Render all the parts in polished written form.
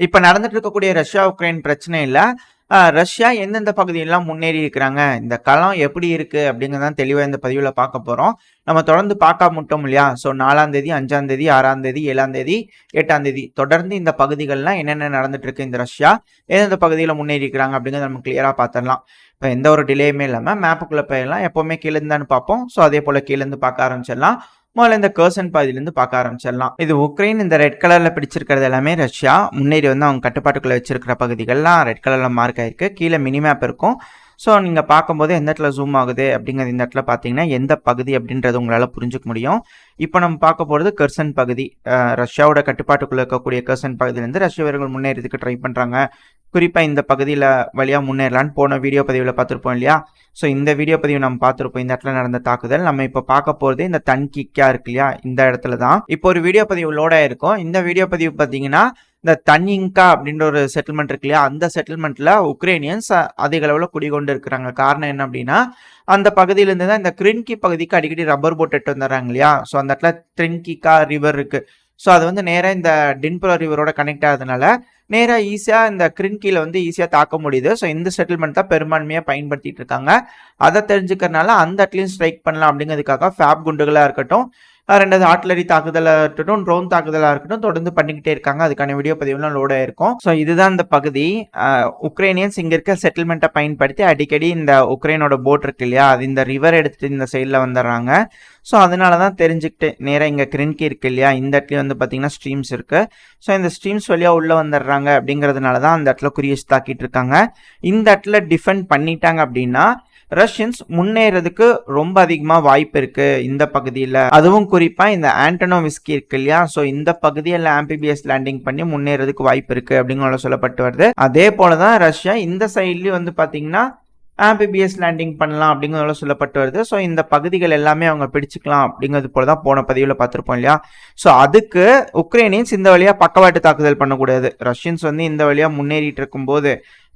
இப்ப நடந்துட்டு இருக்கக்கூடிய ரஷ்யா உக்ரைன் பிரச்சனையில ரஷ்யா எந்தெந்த பகுதியெல்லாம் முன்னேறி இருக்கிறாங்க, இந்த களம் எப்படி இருக்கு அப்படிங்கிறதான் தெளிவா இந்த பதிவுல பார்க்க போறோம். நம்ம தொடர்ந்து பார்க்க முட்டோம் இல்லையா? ஸோ 4ஆம் தேதி, 5ஆம் தேதி, 6ஆம் தேதி, 7ஆம் தேதி, 8ஆம் தேதி தொடர்ந்து இந்த பகுதிகள்லாம் என்னென்ன நடந்துட்டு இருக்கு, இந்த ரஷ்யா எந்தெந்த பகுதியில் முன்னேறி இருக்கிறாங்க அப்படிங்கிறத நம்ம கிளியரா பார்த்துடலாம். இப்போ எந்த ஒரு டிலேயுமே இல்லாமல் மேப்புக்குள்ள போயிடலாம். எப்பவுமே கீழே இருந்தான்னு பார்ப்போம். ஸோ அதே போல கீழே இருந்து பார்க்க ஆரம்பிச்சிடலாம். முதல்ல இந்த கர்சன் பாதியிலிருந்து பார்க்க ஆரம்பிச்சிடலாம். இது உக்ரைன் இந்த ரெட் கலர்ல பிடிச்சிருக்கிறது எல்லாமே ரஷ்யா முன்னேறி வந்து அவங்க கட்டுப்பாட்டுக்குள்ள வச்சிருக்கிற பகுதிகள்லாம் ரெட் கலர்ல மார்க் ஆயிருக்கு. கீழே மினி மேப் இருக்கும். ஸோ நீங்கள் பார்க்கும்போது எந்த இடத்துல ஜூம் ஆகுது அப்படிங்கிறது இந்த இடத்துல பார்த்தீங்கன்னா எந்த பகுதி அப்படின்றது உங்களால் புரிஞ்சுக்க முடியும். இப்போ நம்ம பார்க்க போகிறது கர்சன் பகுதி. ரஷ்யாவோட கட்டுப்பாட்டுக்குள்ள இருக்கக்கூடிய கர்சன் பகுதியிலேருந்து ரஷ்ய வீரர்கள் முன்னேறதுக்கு ட்ரை பண்ணுறாங்க. குறிப்பாக இந்த பகுதியில் வழியாக முன்னேறலான்னு போன வீடியோ பதிவில் பார்த்துருப்போம் இல்லையா? ஸோ இந்த வீடியோ பதிவு நம்ம பார்த்துருப்போம். இந்த இடத்துல நடந்த தாக்குதல் நம்ம இப்போ பார்க்க போகிறது இந்த தன்கிக்கா இருக்கு இல்லையா, இந்த இடத்துல தான் இப்போ ஒரு வீடியோ பதிவு லோட் ஆயிருக்கும். இந்த வீடியோ பதிவு பார்த்தீங்கன்னா இந்த தன்யிங்கா அப்படின்ற ஒரு செட்டில்மெண்ட் இருக்கு இல்லையா, அந்த செட்டில்மெண்ட்ல உக்ரைனியன்ஸ் அதிக அளவில் குடிகொண்டு இருக்கிறாங்க. காரணம் என்ன அப்படின்னா அந்த பகுதியிலேருந்து தான் இந்த கிரின்கி பகுதிக்கு அடிக்கடி ரப்பர் போட் எட்டு வந்துடுறாங்க இல்லையா. ஸோ அந்த இடத்துல ட்ரின்கிகா ரிவர் இருக்கு. ஸோ அது வந்து நேராக இந்த டின்ப்ரோ ரிவரோட கனெக்ட் ஆகுதுனால நேராக ஈஸியாக இந்த கிரின்கியில் வந்து ஈஸியாக தாக்க முடியுது. ஸோ இந்த செட்டில்மெண்ட் தான் பெரும்பான்மையாக பயன்படுத்திட்டு இருக்காங்க. அதை தெரிஞ்சுக்கிறதுனால அந்த இடத்துலையும் ஸ்ட்ரைக் பண்ணலாம் அப்படிங்கிறதுக்காக ஃபேப் குண்டுகளாக இருக்கட்டும், ரெண்டாவது ஆர்ட்லரி தாக்குதலாக இருக்கட்டும், ட்ரோன் தாக்குதலாக இருக்கட்டும் தொடர்ந்து பண்ணிக்கிட்டே இருக்காங்க. அதுக்கான வீடியோ பதிவுலாம் லோட் ஆயிருக்கும். ஸோ இதுதான் இந்த பகுதி. உக்ரைனியன்ஸ் இங்கே இருக்க செட்டில்மெண்ட்டை பயன்படுத்தி அடிக்கடி இந்த உக்ரைனோட போட் இருக்கு இல்லையா, அது இந்த ரிவர் எடுத்துட்டு இந்த சைடில் வந்துடுறாங்க. ஸோ அதனால தான் தெரிஞ்சுக்கிட்டு நேராக இங்கே கிரின்கி இருக்கு இல்லையா, இந்த இடத்துலையும் வந்து பார்த்தீங்கன்னா ஸ்ட்ரீம்ஸ் இருக்கு. ஸோ இந்த ஸ்ட்ரீம்ஸ் வழியாக உள்ளே வந்துடுறாங்க அப்படிங்கிறதுனால தான் அந்த இடத்துல குறியீஸ் தாக்கிட்டு இருக்காங்க. இந்த இடத்துல டிஃபெண்ட் பண்ணிட்டாங்க அப்படின்னா ரஷ்யன்ஸ் முன்னேறதுக்கு ரொம்ப அதிகமாக வாய்ப்பு இருக்கு இந்த பகுதியில். அதுவும் குறிப்பாக இந்த ஆண்டனோவிஸ்கி இருக்கு இல்லையா, ஸோ இந்த பகுதியில் ஆம்பிபிஎஸ் லேண்டிங் பண்ணி முன்னேறதுக்கு வாய்ப்பு இருக்கு அப்படிங்கிற சொல்லப்பட்டு வருது. அதே போல தான் ரஷ்யா இந்த சைட்லேயும் வந்து பார்த்தீங்கன்னா ஆம்பிபிஎஸ் லேண்டிங் பண்ணலாம் அப்படிங்கிறத சொல்லப்பட்டு வருது. ஸோ இந்த பகுதிகள் எல்லாமே அவங்க பிடிச்சிக்கலாம் அப்படிங்கிறது போல தான் போன பதிவில் பார்த்துருப்போம் இல்லையா. ஸோ அதுக்கு உக்ரைனியன்ஸ் இந்த வழியாக பக்கவாட்டு தாக்குதல் பண்ணக்கூடாது. ரஷ்யன்ஸ் வந்து இந்த வழியாக முன்னேறிட்டு இருக்கும்போது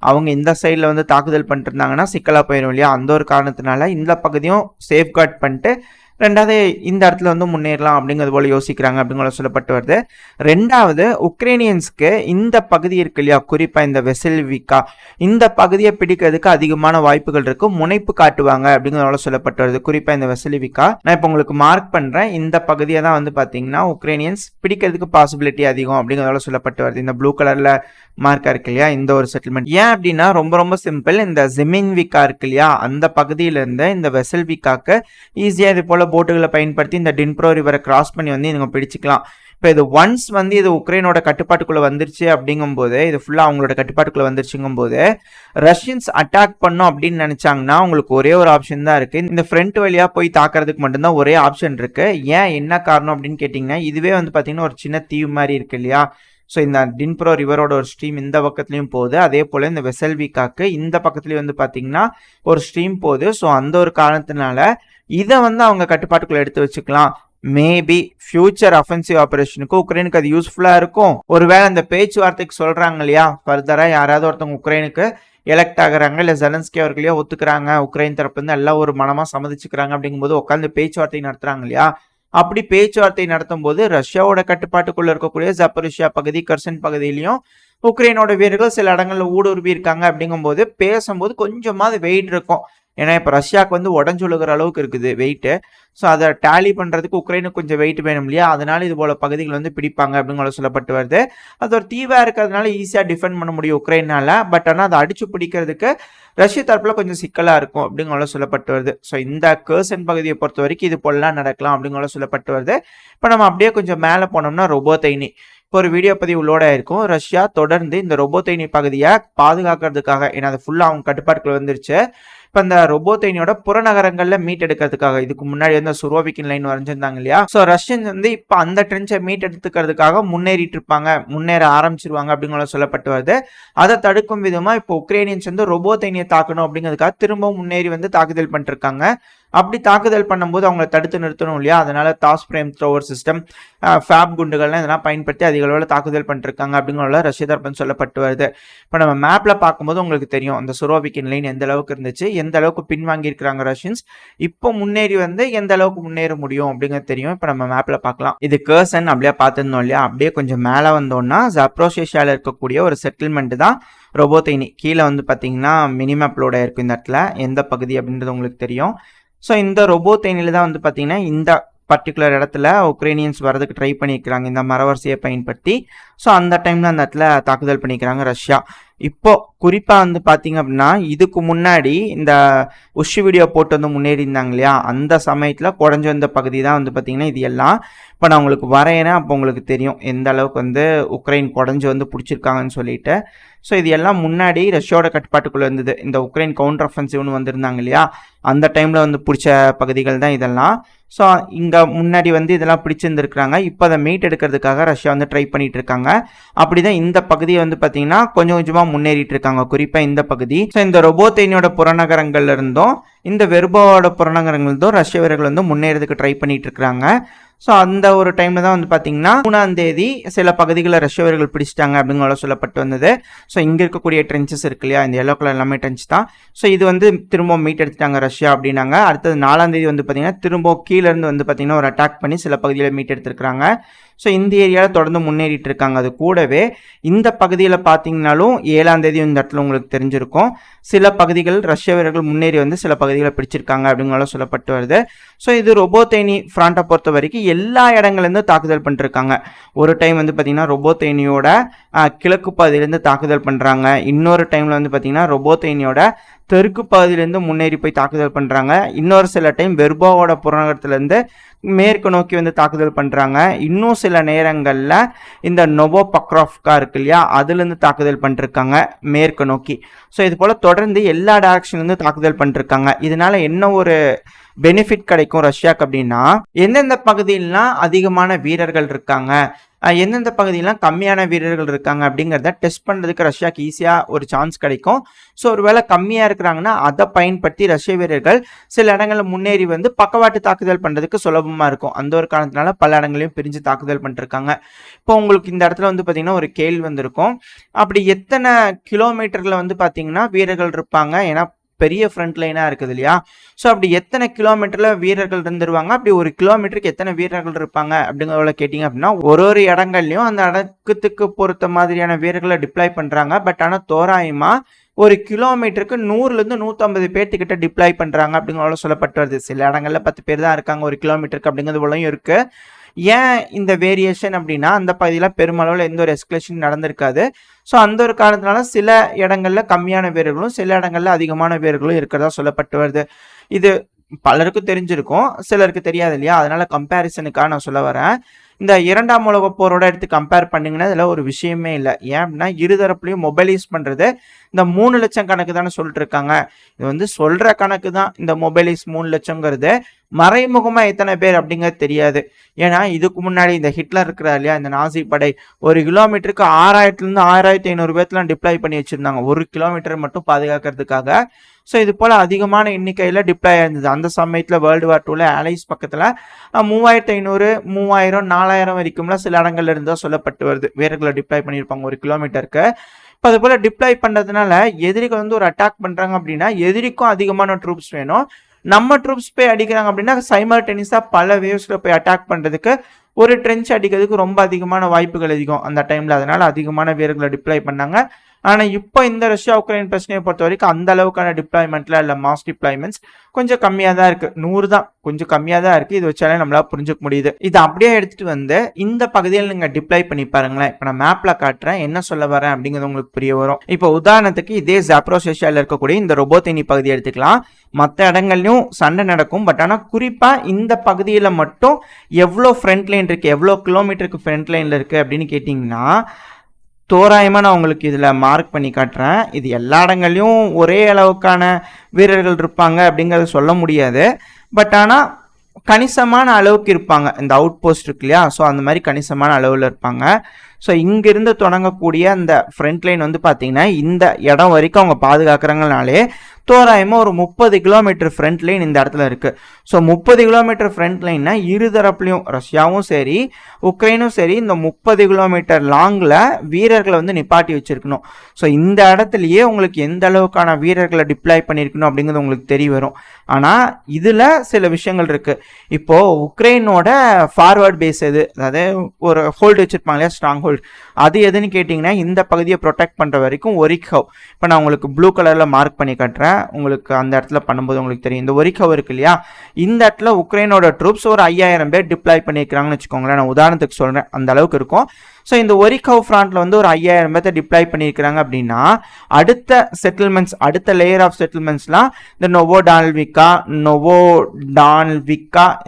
அவங்க இந்த சைடில் வந்து தாக்குதல் பண்ணிட்டு இருந்தாங்கன்னா சிக்கலாக போயிடும் இல்லையா. அந்த ஒரு காரணத்தினால இந்த பகுதியும் சேஃப்கார்ட் பண்ணிட்டு ரெண்டாவது இந்த இடத்துல வந்து முன்னேறலாம் அப்படிங்கிறது போல யோசிக்கிறாங்க அப்படிங்கிற சொல்லப்பட்டு வருது. ரெண்டாவது உக்ரைனியன்ஸ்க்கு இந்த பகுதி இருக்கு இல்லையா, குறிப்பாக இந்த வெசல்விகா இந்த பகுதியை பிடிக்கிறதுக்கு அதிகமான வாய்ப்புகள் இருக்கு, முனைப்பு காட்டுவாங்க அப்படிங்கிறத சொல்லப்பட்டு வருது. குறிப்பாக இந்த வெசல்விகா நான் இப்போ உங்களுக்கு மார்க் பண்ணுறேன். இந்த பகுதியை தான் வந்து பார்த்தீங்கன்னா உக்ரைனியன்ஸ் பிடிக்கிறதுக்கு பாசிபிலிட்டி அதிகம் அப்படிங்கிறத சொல்லப்பட்டு வருது. இந்த ப்ளூ கலரில் மார்க்கா இருக்கு இல்லையா, இந்த ஒரு செட்டில்மெண்ட். ஏன் அப்படின்னா ரொம்ப ரொம்ப சிம்பிள். இந்த ஜெமின்விகா இருக்கு இல்லையா, அந்த பகுதியிலேருந்து இந்த வெசல்விகாக்கு ஈஸியாக இது போல போட்டுகளை பயன்படுத்தி இந்த டின்ப்ரோ ரிவரை கிராஸ் பண்ணி வந்து இவங்க பிடிச்சிக்கலாம். இப்போ இது ஒன்ஸ் வந்து இது உக்ரைனோட கட்டுப்பாட்டுக்குள்ளே வந்துருச்சு அப்படிங்கும்போது, இது ஃபுல்லாக அவங்களோட கட்டுப்பாட்டுக்குள்ளே வந்துருச்சுங்கும் போது ரஷ்யன்ஸ் அட்டாக் பண்ணோம் அப்படின்னு நினச்சாங்கன்னா உங்களுக்கு ஒரே ஒரு ஆப்ஷன் தான் இருக்குது. இந்த ஃப்ரண்ட் வழியாக போய் தாக்கிறதுக்கு மட்டும்தான் ஒரே ஆப்ஷன் இருக்குது. ஏன் என்ன காரணம் அப்படின்னு கேட்டிங்கன்னா இதுவே வந்து பார்த்தீங்கன்னா ஒரு சின்ன தீவு மாதிரி இருக்கு இல்லையா. ஸோ இந்த டின்ப்ரோ ரிவரோட ஒரு ஸ்ட்ரீம் இந்த பக்கத்துலையும் போகுது. அதே போல் இந்த வெசல்விகாக்கு இந்த பக்கத்துலேயும் வந்து பார்த்தீங்கன்னா ஒரு ஸ்ட்ரீம் போகுது. ஸோ அந்த ஒரு காரணத்தினால இதை வந்து அவங்க கட்டுப்பாட்டுக்குள்ள எடுத்து வச்சுக்கலாம். மேபி ஃபியூச்சர் அஃபென்சிவ் ஆபரேஷனுக்கு உக்ரைனுக்கு அது யூஸ்ஃபுல்லாக இருக்கும். ஒருவேளை அந்த பேச்சுவார்த்தைக்கு சொல்கிறாங்க இல்லையா, ஃபர்தராக யாராவது ஒருத்தவங்க உக்ரைனுக்கு எலெக்ட் ஆகுறாங்க, இல்லை ஜெலன்ஸ்கி அவர்களையோ ஒத்துக்கிறாங்க, உக்ரைன் தரப்புலேருந்து எல்லாம் ஒரு மனமாக சம்மதிச்சுக்கிறாங்க அப்படிங்கும்போது உட்காந்து பேச்சுவார்த்தை நடத்துகிறாங்க இல்லையா. அப்படி பேச்சுவார்த்தை நடத்தும் போது ரஷ்யாவோட கட்டுப்பாட்டுக்குள்ள இருக்கக்கூடிய ஜப்போரிஷியா பகுதி, கர்சன் பகுதியிலையும் உக்ரைனோட வீரர்கள் சில இடங்கள்ல ஊடுருவி இருக்காங்க அப்படிங்கும்போது பேசும்போது கொஞ்சமாவது வெயிட் இருக்கும். ஏன்னா இப்போ ரஷ்யாவுக்கு வந்து உடஞ்சுழுகிற அளவுக்கு இருக்குது வெயிட்டு. ஸோ அதை டேலி பண்ணுறதுக்கு உக்ரைனுக்கு கொஞ்சம் வெயிட் வேணும் இல்லையா, அதனால இது போல பகுதிகள் வந்து பிடிப்பாங்க அப்படிங்கிற சொல்லப்பட்டு வருது. அது ஒரு தீவாக இருக்கிறதுனால ஈஸியாக டிஃபெண்ட் பண்ண முடியும் உக்ரைனால. பட் ஆனால் அதை அடிச்சு பிடிக்கிறதுக்கு ரஷ்ய தரப்புல கொஞ்சம் சிக்கலாக இருக்கும் அப்படிங்கிற சொல்லப்பட்டு வருது. ஸோ இந்த கர்சன் பகுதியை பொறுத்த வரைக்கும் இது போலலாம் நடக்கலாம் அப்படிங்கிற சொல்லப்பட்டு வருது. இப்போ நம்ம அப்படியே கொஞ்சம் மேலே போனோம்னா ரொபோத்தைனி இப்போ ஒரு வீடியோ பதிவு லோட் ஆயிருக்கும். ரஷ்யா தொடர்ந்து இந்த ரொபோத்தைனி பகுதியை பாதுகாக்கிறதுக்காக, ஏன்னா அது ஃபுல்லாக அவங்க கட்டுப்பாட்டுக்குள்ள வந்துருச்சு. இப்போ இந்த ரொபோத்தைனியோட புறநகரங்களில் மீட் எடுக்கிறதுக்காக இதுக்கு முன்னாடி வந்து சுரோவிக்கின் லைன் வரைஞ்சிருந்தாங்க இல்லையா. ஸோ ரஷ்யன்ஸ் வந்து இப்போ அந்த ட்ரென்ச்சை மீட் எடுத்துக்கிறதுக்காக முன்னேறிட்டு இருப்பாங்க, முன்னேற ஆரம்பிச்சிருவாங்க அப்படிங்கிற சொல்லப்பட்டு வருது. அதை தடுக்கும் விதமாக இப்போ உக்ரைனியன்ஸ் வந்து ரொபோத்தைனியை தாக்கணும் அப்படிங்கிறதுக்காக திரும்பவும் முன்னேறி வந்து தாக்குதல் பண்ணிருக்காங்க. அப்படி தாக்குதல் பண்ணும்போது அவங்களை தடுத்து நிறுத்தணும் இல்லையா, அதனால தாஸ் ஃப்ரேம் த்ரோவர் சிஸ்டம், ஃபேப் குண்டுகள்லாம் இதெல்லாம் பயன்படுத்தி அதிக அளவில் தாக்குதல் பண்ணிருக்காங்க அப்படிங்கிற ரஷ்ய தரப்புன்னு சொல்லப்பட்டு வருது. இப்போ நம்ம மேப்ல பார்க்கும்போது உங்களுக்கு தெரியும் அந்த சுரோவிக்கின் லைன் எந்த அளவுக்கு இருந்துச்சு, எந்த அளவுக்கு பின்வாங்கி இருக்கிறாங்க ரஷ்யன்ஸ், இப்போ முன்னேறி வந்து எந்த அளவுக்கு முன்னேற முடியும் அப்படிங்கிறது தெரியும். இப்போ நம்ம மேப்ல பார்க்கலாம். இது கர்சன் அப்படியே பார்த்துருந்தோம் இல்லையா, அப்படியே கொஞ்சம் மேலே வந்தோம்னா ஜப்ரோசியால இருக்கக்கூடிய ஒரு செட்டில்மெண்ட் தான் ரொபோத்தைனி. கீழே வந்து பார்த்தீங்கன்னா மினிமேப்லோட இருக்கும் இந்த இடத்துல எந்த பகுதி அப்படின்றது உங்களுக்கு தெரியும். ஸோ இந்த ரொபோத்தைனில தான் வந்து பார்த்தீங்கன்னா இந்த பர்டிகுலர் இடத்துல உக்ரைனியன்ஸ் வரதுக்கு ட்ரை பண்ணியிருக்கிறாங்க இந்த மரவரிசையை பயன்படுத்தி. ஸோ அந்த டைமில் அந்த இடத்துல தாக்குதல் பண்ணிக்கிறாங்க ரஷ்யா. இப்போ குறிப்பாக வந்து பார்த்தீங்க அப்படின்னா இதுக்கு முன்னாடி இந்த உஷ் வீடியோ போட்டு வந்து முன்னேறி இருந்தாங்க இல்லையா, அந்த சமயத்தில் குறைஞ்ச வந்த பகுதி தான் வந்து பார்த்தீங்கன்னா இது எல்லாம். இப்போ நான் உங்களுக்கு வரையறேன், அப்போ உங்களுக்கு தெரியும் எந்த அளவுக்கு வந்து உக்ரைன் குறைஞ்சி வந்து பிடிச்சிருக்காங்கன்னு சொல்லிட்டு. ஸோ இது எல்லாம் முன்னாடி ரஷ்யாவோட கட்டுப்பாட்டுக்குள்ளே இருந்தது. இந்த உக்ரைன் கவுண்டர் அஃபென்சிவ்னு வந்திருந்தாங்க இல்லையா, அந்த டைமில் வந்து பிடிச்ச பகுதிகள் தான் இதெல்லாம். ஸோ இங்கே முன்னாடி வந்து இதெல்லாம் பிடிச்சிருந்துருக்குறாங்க. இப்போ அதை மீட் எடுக்கிறதுக்காக ரஷ்யா வந்து ட்ரை பண்ணிட்டு இருக்காங்க. அப்படி தான் இந்த பகுதியை வந்து பார்த்தீங்கன்னா கொஞ்சம் கொஞ்சமாக முன்னேறிட்டு இருக்காங்க, குறிப்பாக இந்த பகுதி. ஸோ இந்த ரொபோத்தைனியோட புறநகரங்கள்ல இருந்தும் இந்த வெர்போவோட புறநகரங்கள் இருந்தும் ரஷ்ய வீரர்கள் வந்து முன்னேறதுக்கு ட்ரை பண்ணிட்டு இருக்கிறாங்க. ஸோ அந்த ஒரு டைமில் தான் வந்து பார்த்தீங்கன்னா 3ஆம் தேதி சில பகுதிகளை ரஷ்ய வீரர்கள் பிடிச்சிட்டாங்க அப்படிங்கிற சொல்லப்பட்டு வந்தது. ஸோ இங்கே இருக்கக்கூடிய ட்ரென்ச்சஸ் இருக்கு இல்லையா, இந்த எல்லோ கலர் எல்லாமே ட்ரென்ச் தான். ஸோ இது வந்து திரும்ப மீட் எடுத்துட்டாங்க ரஷ்யா அப்படின்னாங்க. அடுத்தது 4ஆம் தேதி வந்து பார்த்தீங்கன்னா திரும்ப கீழேருந்து வந்து பார்த்தீங்கன்னா ஒரு அட்டாக் பண்ணி சில பகுதியில் மீட் எடுத்துருக்காங்க. ஸோ இந்த ஏரியாவில் தொடர்ந்து முன்னேறிட்டு இருக்காங்க. அது கூடவே இந்த பகுதியில் பார்த்தீங்கன்னாலும் 7ஆம் தேதி இந்த இடத்துல உங்களுக்கு தெரிஞ்சிருக்கும் சில பகுதிகள் ரஷ்ய வீரர்கள் முன்னேறி வந்து சில பகுதிகளை பிடிச்சிருக்காங்க அப்படிங்கிற சொல்லப்பட்டு வருது. ஸோ இது ரொபோத்தைனி ஃப்ராண்டை பொறுத்த வரைக்கும் எல்லா இடங்கள்லேருந்து தாக்குதல் பண்ணிருக்காங்க. ஒரு டைம் வந்து பார்த்தீங்கன்னா ரொபோத்தைனியோட கிழக்கு பகுதியிலேருந்து தாக்குதல் பண்ணுறாங்க. இன்னொரு டைமில் வந்து பார்த்தீங்கன்னா ரொபோத்தைனியோட தெற்கு பகுதியிலேருந்து முன்னேறி போய் தாக்குதல் பண்ணுறாங்க. இன்னொரு சில டைம் வெர்போவோட புறநகரத்துலேருந்து மேற்கு நோக்கி வந்து தாக்குதல் பண்ணுறாங்க. இன்னும் சில நேரங்களில் இந்த நொவோ பக்ராஃப்கா இருக்கு இல்லையா, அதுலேருந்து தாக்குதல் பண்ணிருக்காங்க மேற்கு நோக்கி. ஸோ இது போல் தொடர்ந்து எல்லா டைரக்ஷன்லேருந்து தாக்குதல் பண்ணிருக்காங்க. இதனால என்ன ஒரு பெனிஃபிட் கிடைக்கும் ரஷ்யாவுக்கு அப்படின்னா, எந்தெந்த பகுதியிலாம் அதிகமான வீரர்கள் இருக்காங்க, எந்தெந்த பகுதியெல்லாம் கம்மியான வீரர்கள் இருக்காங்க அப்படிங்கிறத டெஸ்ட் பண்ணுறதுக்கு ரஷ்யாவுக்கு ஈஸியாக ஒரு சான்ஸ் கிடைக்கும். ஸோ ஒரு வேளை கம்மியாக இருக்கிறாங்கன்னா அதை பயன்படுத்தி ரஷ்ய வீரர்கள் சில இடங்களில் முன்னேறி வந்து பக்கவாட்டு தாக்குதல் பண்ணுறதுக்கு சுலபமாக இருக்கும். அந்த ஒரு காரணத்தினால பல இடங்களையும் பிரிஞ்சு தாக்குதல் பண்ணிருக்காங்க. இப்போ உங்களுக்கு இந்த இடத்துல வந்து பார்த்தீங்கன்னா ஒரு கேள்வி வந்திருக்கும், அப்படி எத்தனை கிலோமீட்டரில் வந்து பார்த்தீங்கன்னா வீரர்கள் இருப்பாங்க, ஏன்னா பெரிய ஃப்ரண்ட் லைனாக இருக்குது இல்லையா. ஸோ அப்படி எத்தனை கிலோமீட்டரில் வீரர்கள் இருந்துருவாங்க, அப்படி ஒரு கிலோமீட்டருக்கு எத்தனை வீரர்கள் இருப்பாங்க அப்படிங்கிறத கேட்டிங்க அப்படின்னா ஒரு இடங்கள்லையும் அந்த இடத்துக்கு பொறுத்த மாதிரியான வீரர்களை டிப்ளாய் பண்ணுறாங்க. பட் ஆனால் தோராயமாக ஒரு கிலோமீட்டருக்கு 100லேருந்து 150 பேர்த்துக்கிட்ட டிப்ளாய் பண்ணுறாங்க அப்படிங்கிற சொல்லப்பட்டு வருது. சில இடங்களில் 10 பேர் தான் இருக்காங்க ஒரு கிலோமீட்டருக்கு அப்படிங்கிறது போலையும் இருக்குது. ஏன் இந்த வேரியேஷன் அப்படின்னா அந்த பகுதியில் பெருமளவில் எந்த ஒரு எஸ்கலேஷன் நடந்திருக்காது. ஸோ அந்த ஒரு காரணத்தினால சில இடங்களில் கம்மியான வீரர்களும் சில இடங்களில் அதிகமான வீரர்களும் இருக்கிறதா சொல்லப்பட்டு வருது. இது பலருக்கும் தெரிஞ்சிருக்கும், சிலருக்கு தெரியாது இல்லையா, அதனால கம்பேரிசனுக்காக நான் சொல்ல வரேன். இந்த 2ஆம் உலகப் போரோட எடுத்து கம்பேர் பண்ணிங்கன்னா இதில் ஒரு விஷயமே இல்லை. ஏன் அப்படின்னா இருதரப்புலையும் மொபைலைஸ் பண்ணுறது இந்த 3 லட்சம் கணக்கு தானே சொல்லிட்டு இருக்காங்க. இது வந்து சொல்கிற கணக்கு தான். இந்த மொபைலைஸ் 3 லட்சங்கிறது மறைமுகமாக எத்தனை பேர் அப்படிங்கிறது தெரியாது. ஏன்னா இதுக்கு முன்னாடி இந்த ஹிட்லர் இருக்கிறா இல்லையா, இந்த நாசி படை ஒரு கிலோமீட்டருக்கு 6000லேருந்து 6500 பேர்த்துலாம் டிப்ளாய் பண்ணி வச்சுருந்தாங்க ஒரு கிலோமீட்டர் மட்டும் பாதுகாக்கிறதுக்காக. ஸோ இது போல் அதிகமான எண்ணிக்கையில் டிப்ளாய் இருந்தது. அந்த சமயத்தில் வேர்ல்டு வார் 2ல் அலைஸ் பக்கத்தில் 3500, 3000, 4000 வரைக்கும்லாம் சில இடங்கள்ல இருந்தால் சொல்லப்பட்டு வருது வீரர்களை டிப்ளாய் பண்ணியிருப்பாங்க ஒரு கிலோமீட்டருக்கு. இப்போ அது போல் டிப்ளாய் பண்ணுறதுனால எதிரிகள் வந்து ஒரு அட்டாக் பண்ணுறாங்க அப்படின்னா எதிரிக்கும் அதிகமான ட்ரூப்ஸ் வேணும். நம்ம ட்ரூப்ஸ் போய் அடிக்கிறாங்க அப்படின்னா சைமல்டேனியஸாக பல வேவ்ஸில் போய் அட்டாக் பண்ணுறதுக்கு ஒரு ட்ரென்ச் அடிக்கிறதுக்கு ரொம்ப அதிகமான வாய்ப்புகள் அதிகம் அந்த டைமில். அதனால அதிகமான வீரர்களை டிப்ளாய் பண்ணாங்க. ஆனால் இப்போ இந்த ரஷ்யா உக்ரைன் பிரச்சனையை பொறுத்த வரைக்கும் அந்த அளவுக்கான டிப்ளாய்மெண்ட்ல இல்லை மாஸ் டிப்ளாய்மெண்ட்ஸ் கொஞ்சம் கம்மியாக தான் இருக்குது. 100 தான், கொஞ்சம் கம்மியாக தான் இருக்குது. இது வச்சாலே நம்மளால புரிஞ்சுக்க முடியுது. இது அப்படியே எடுத்துகிட்டு வந்து இந்த பகுதியில் நீங்கள் டிப்ளாய் பண்ணி பாருங்களேன். இப்போ நான் மேப்பில் காட்டுறேன், என்ன சொல்ல வரேன் அப்படிங்கிறது உங்களுக்கு புரிய வரும். இப்போ உதாரணத்துக்கு இதே ஜாப்ரோசியாவில் இருக்கக்கூடிய இந்த ரொபோத்தைனி பகுதி எடுத்துக்கலாம். மற்ற இடங்கள்லையும் சண்டை நடக்கும். பட் ஆனால் குறிப்பாக இந்த பகுதியில் மட்டும் எவ்வளோ ஃப்ரண்ட் லைன் இருக்குது, எவ்வளோ கிலோமீட்டருக்கு ஃப்ரண்ட் லைனில் இருக்குது அப்படின்னு கேட்டிங்கன்னா தோராயமாக நான் உங்களுக்கு இதில் மார்க் பண்ணி காட்டுறேன். இது எல்லா இடங்கள்லையும் ஒரே அளவுக்கான வீரர்கள் இருப்பாங்க அப்படிங்கிறத சொல்ல முடியாது. பட் ஆனால் கணிசமான அளவுக்கு இருப்பாங்க. இந்த அவுட் போஸ்ட் இருக்கு இல்லையா, ஸோ அந்த மாதிரி கணிசமான அளவில் இருப்பாங்க. ஸோ இங்கிருந்து தொடங்கக்கூடிய அந்த ஃப்ரண்ட் லைன் வந்து பார்த்தீங்கன்னா இந்த இடம் வரைக்கும் அவங்க பாதுகாக்கிறாங்கனாலே தோராயமா ஒரு 30 கிலோமீட்டர் ஃப்ரண்ட் லைன் இந்த இடத்துல இருக்கு. ஸோ 30 கிலோமீட்டர் ஃப்ரண்ட் லைன்னா இருதரப்புலையும் ரஷ்யாவும் சரி உக்ரைனும் சரி இந்த 30 கிலோமீட்டர் லாங்கில் வீரர்களை வந்து நிப்பாட்டி வச்சிருக்கணும். ஸோ இந்த இடத்துலையே உங்களுக்கு எந்த அளவுக்கான வீரர்களை டிப்ளாய் பண்ணியிருக்கணும் அப்படிங்கிறது உங்களுக்கு தெரிய வரும். ஆனால் இதில் சில விஷயங்கள் இருக்கு. இப்போ உக்ரைனோட ஃபார்வர்ட் பேஸ் எது, அதாவது ஒரு ஹோல்டு வச்சிருப்பாங்க இல்லையா, ஸ்ட்ராங் ஹோல்டு, அது எதுன்னு கேட்டிங்கன்னா இந்த பகுதியை ப்ரொடெக்ட் பண்ணுற வரைக்கும் ஒரிக்ஹவ். இப்போ நான் உங்களுக்கு ப்ளூ கலரில் மார்க் பண்ணி காட்டுறேன், உங்களுக்கு அந்த இடத்துல பண்ணும்போது உங்களுக்கு தெரியும். இந்த ஒரிக்ஹவ் இருக்கு இல்லையா, இந்த இடத்துல உக்ரைனோட ட்ரூப்ஸ் ஒரு 5000 பேர் டிப்ளாய் பண்ணியிருக்கிறாங்கன்னு வச்சுக்கோங்களேன். நான் உதாரணத்துக்கு சொல்கிறேன், அந்த அளவுக்கு இருக்கும். ஸோ இந்த ஒரிக்ஹவ் ஃப்ராண்ட்ல வந்து ஒரு 5000 பேர்த்தை டிப்ளாய் பண்ணியிருக்கிறாங்க அப்படின்னா அடுத்த செட்டில்மெண்ட்ஸ், அடுத்த லேயர் ஆஃப் செட்டில்மெண்ட்ஸ்லாம் இந்த நோவோடான்விக்கா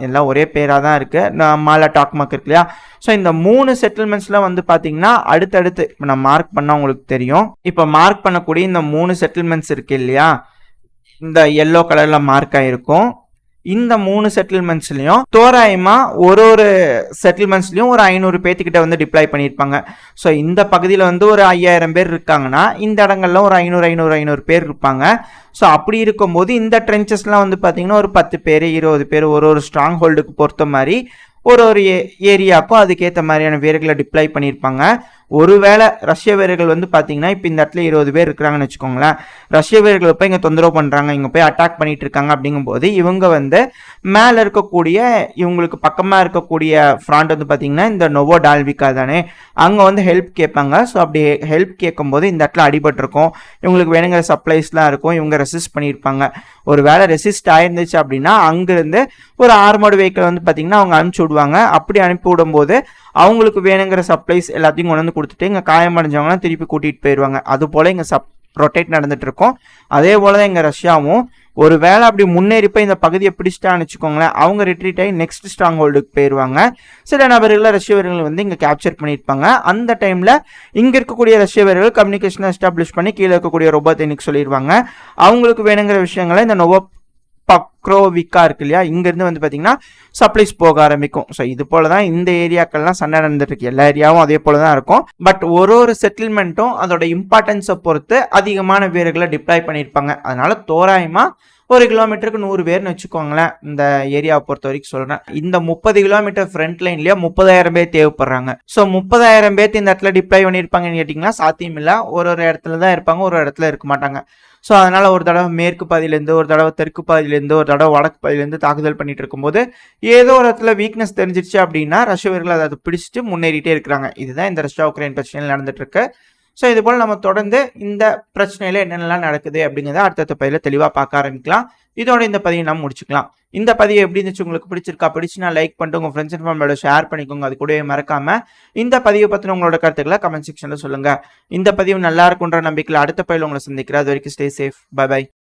எல்லாம் ஒரே பேராக தான் இருக்குது, மாலா டாக்மக் இருக்கு இல்லையா. ஸோ இந்த 3 செட்டில்மெண்ட்ஸ்லாம் வந்து பார்த்தீங்கன்னா அடுத்தடுத்து இப்போ நான் மார்க் பண்ணால் உங்களுக்கு தெரியும். இப்போ மார்க் பண்ணக்கூடிய இந்த 3 செட்டில்மெண்ட்ஸ் இருக்கு இல்லையா, இந்த எல்லோ கலரில் மார்க் ஆகிருக்கும். இந்த 3 செட்டில்மெண்ட்ஸ்லையும் தோராயமா ஒரு செட்டில்மெண்ட்ஸ்லையும் ஒரு 500 பேர்த்துக்கிட்ட வந்து டிப்ளாய் பண்ணியிருப்பாங்க. ஸோ இந்த பகுதியில் வந்து ஒரு 5000 பேர் இருக்காங்கன்னா இந்த இடங்கள்ல ஒரு 500 பேர் இருப்பாங்க. ஸோ அப்படி இருக்கும்போது இந்த ட்ரென்ச்சஸ்லாம் வந்து பார்த்தீங்கன்னா ஒரு 10 பேர் 20 பேர் ஒரு ஸ்ட்ராங் ஹோல்டுக்கு பொறுத்த மாதிரி ஒரு ஏரியாவுக்கும் அதுக்கேற்ற மாதிரியான வீரர்களை டிப்ளாய் பண்ணியிருப்பாங்க. ஒருவேளை ரஷ்ய வீரர்கள் வந்து பார்த்தீங்கன்னா இப்போ இந்த இடத்துல 20 பேர் இருக்கிறாங்கன்னு வச்சுக்கோங்களேன், ரஷ்ய வீரர்கள் போய் இங்கே தொந்தரவு பண்ணுறாங்க, இங்கே போய் அட்டாக் பண்ணிட்டு இருக்காங்க அப்படிங்கும்போது இவங்க வந்து மேலே இருக்கக்கூடிய இவங்களுக்கு பக்கமாக இருக்கக்கூடிய ஃப்ராண்ட் வந்து பார்த்தீங்கன்னா இந்த நோவோடால்விக்கா தானே, அங்கே வந்து ஹெல்ப் கேட்பாங்க. ஸோ அப்படி ஹெல்ப் கேட்கும்போது இந்த இடத்துல அடிபட்டிருக்கும், இவங்களுக்கு வேணுங்கிற சப்ளைஸ்லாம் இருக்கும், இவங்க ரெசிஸ்ட் பண்ணியிருப்பாங்க. ஒரு வேளை ரெசிஸ்ட் ஆயிருந்துச்சு அப்படின்னா அங்கிருந்து ஒரு ஆர்மர்டு வெஹிக்கிள் வந்து பார்த்தீங்கன்னா அவங்க அனுப்பிச்சி விடுவாங்க. அப்படி அனுப்பி விடும்போது அவங்களுக்கு வேணுங்கிற சப்ளைஸ் எல்லாத்தையும் கொண்டு வந்து கொடுத்துட்டு இங்கே காயமடைஞ்சவங்களாம் திருப்பி கூட்டிகிட்டு போயிடுவாங்க. அது போல் இங்கே ரொட்டேட் நடந்துட்டு இருக்கும். அதே போல தான் இங்கே ரஷ்யாவும் ஒரு வேளை அப்படி முன்னேறி போய் இந்த பகுதியை பிடிச்சிட்டான்னு வச்சுக்கோங்களேன், அவங்க ரிட்ரீட் ஆகி நெக்ஸ்ட் ஸ்ட்ராங் ஹோல்டுக்கு போயிடுவாங்க. சில நபர்களை ரஷ்ய வீரர்கள் வந்து இங்கே கேப்சர் பண்ணியிருப்பாங்க. அந்த டைமில் இங்கே இருக்கக்கூடிய ரஷ்ய வீரர்கள் கம்யூனிகேஷனை எஸ்டாப்ளிஷ் பண்ணி கீழே இருக்கக்கூடிய ரோபோத்தெனிக் சொல்லிடுவாங்க. அவங்களுக்கு வேணுங்கிற விஷயங்களை இந்த பக்ரோவிக்கா இருக்கு இல்லையா, இங்கேருந்து வந்து பார்த்தீங்கன்னா சப்ளைஸ் போக ஆரம்பிக்கும். ஸோ இது போல தான் இந்த ஏரியாக்கள்லாம் சண்டை நடந்துட்டு இருக்கு. எல்லா ஏரியாவும் அதே போல தான் இருக்கும். பட் ஒரு செட்டில்மெண்ட்டும் அதோட இம்பார்ட்டன்ஸை பொறுத்து அதிகமான வீரர்களை டிப்ளாய் பண்ணியிருப்பாங்க. அதனால தோராயமா 1 கிலோமீட்டருக்கு 100 பேர்னு வச்சுக்கோங்களேன். இந்த ஏரியாவை பொறுத்த வரைக்கும் சொல்றேன். இந்த 30 கிலோமீட்டர் ஃப்ரண்ட் லைன்லயே 30,000 பேர் தேவைப்படுறாங்க. ஸோ 30,000 பேர் இந்த இடத்துல டிப்ளாய் பண்ணியிருப்பாங்கன்னு கேட்டிங்கன்னா சாத்தியம் இல்லை. ஒரு இடத்துல தான் இருப்பாங்க, ஒரு இடத்துல இருக்க மாட்டாங்க. ஸோ அதனால ஒரு தடவை மேற்கு பாதியிலேருந்து, ஒரு தடவை தெற்கு பாதியிலேருந்து, ஒரு தடவை வடக்கு பாதியிலேருந்து தாக்குதல் பண்ணிட்டு இருக்கும்போது ஏதோ ஒரு இடத்துல வீக்னஸ் தெரிஞ்சிருச்சு அப்படின்னா ரஷ்ய வீரர்கள் அதை பிடிச்சிட்டு முன்னேறிட்டே இருக்கிறாங்க. இதுதான் இந்த ரஷ்யா உக்ரைன் பிரச்சனையில் நடந்துட்டு இருக்கு. ஸோ இது போல் நம்ம தொடர்ந்து இந்த பிரச்சனையில என்னென்னலாம் நடக்குது அப்படிங்கிறத அடுத்த பதிவில் தெளிவாக பார்க்க ஆரம்பிக்கலாம். இதோட இந்த பதிவை நம்ம முடிச்சுக்கலாம். இந்த பதிவு எப்படி இருந்துச்சு, உங்களுக்கு பிடிச்சுன்னா லைக் பண்ணிட்டு உங்கள் ஃப்ரெண்ட்ஸ் அண்ட் ஃபேமிலியோட ஷேர் பண்ணிக்கோங்க. அது கூடவே மறக்காம இந்த பதிவை பற்றின உங்களோட கருத்துக்களை கமெண்ட் செக்ஷனில் சொல்லுங்க. இந்த பதிவு நல்லா இருக்குன்ற நம்பிக்கையில் அடுத்த பதிவில் உங்களை சந்திக்கிறேன். அது வரைக்கும் ஸ்டே சேஃப். By by.